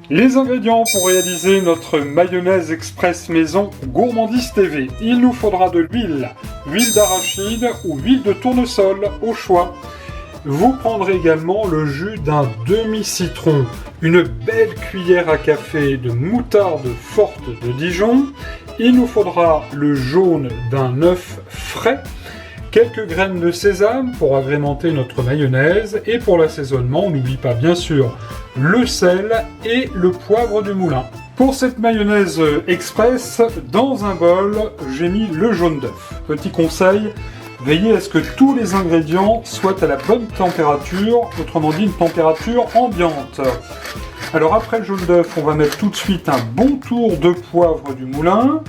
Les ingrédients pour réaliser notre mayonnaise express maison Gourmandise TV. Il nous faudra de l'huile, huile d'arachide ou huile de tournesol au choix. Vous prendrez également le jus d'un demi-citron, une belle cuillère à café de moutarde forte de Dijon. Il nous faudra le jaune d'un œuf frais, quelques graines de sésame pour agrémenter notre mayonnaise et pour l'assaisonnement, on n'oublie pas bien sûr le sel et le poivre du moulin. Pour cette mayonnaise express, dans un bol, j'ai mis le jaune d'œuf. Petit conseil, veillez à ce que tous les ingrédients soient à la bonne température, autrement dit une température ambiante. Alors après le jaune d'œuf, on va mettre tout de suite un bon tour de poivre du moulin,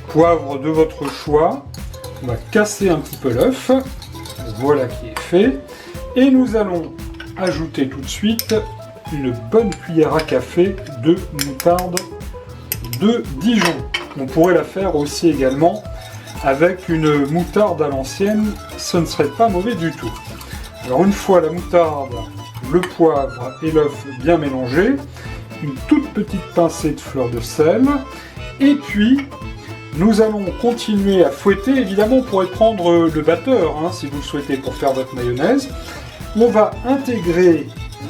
poivre de votre choix. On va casser un petit peu l'œuf, voilà qui est fait. Et nous allons ajouter tout de suite une bonne cuillère à café de moutarde de Dijon. On pourrait la faire aussi également avec une moutarde à l'ancienne, ce ne serait pas mauvais du tout. Alors une fois la moutarde, le poivre et l'œuf bien mélangés, une toute petite pincée de fleur de sel, et puis nous allons continuer à fouetter. Évidemment, on pourrait prendre le batteur, si vous le souhaitez, pour faire votre mayonnaise. On va intégrer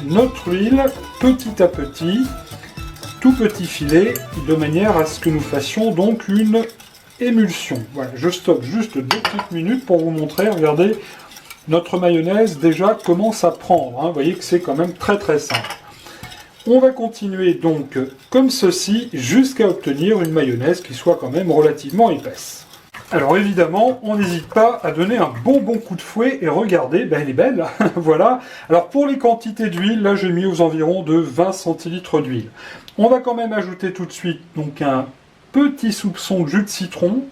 notre huile petit à petit, tout petit filet, de manière à ce que nous fassions donc une émulsion. Voilà, je stoppe juste 2 petites minutes pour vous montrer. Regardez, notre mayonnaise déjà commence à prendre. Vous voyez que c'est quand même très très simple. On va continuer donc comme ceci jusqu'à obtenir une mayonnaise qui soit quand même relativement épaisse. Alors évidemment, on n'hésite pas à donner un bon coup de fouet et regardez, elle est belle, voilà. Alors pour les quantités d'huile, là j'ai mis aux environs de 20 centilitres d'huile. On va quand même ajouter tout de suite donc un petit soupçon de jus de citron.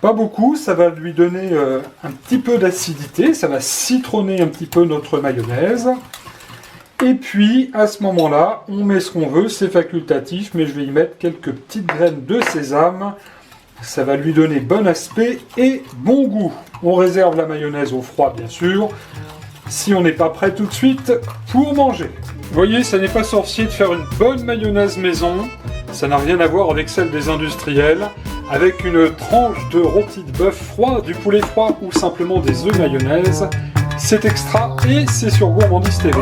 Pas beaucoup, ça va lui donner un petit peu d'acidité, ça va citronner un petit peu notre mayonnaise. Et puis, à ce moment-là, on met ce qu'on veut, c'est facultatif, mais je vais y mettre quelques petites graines de sésame. Ça va lui donner bon aspect et bon goût. On réserve la mayonnaise au froid, bien sûr, si on n'est pas prêt tout de suite pour manger. Vous voyez, ça n'est pas sorcier de faire une bonne mayonnaise maison. Ça n'a rien à voir avec celle des industriels. Avec une tranche de rôti de bœuf froid, du poulet froid ou simplement des œufs mayonnaise. C'est extra et c'est sur Gourmandise TV.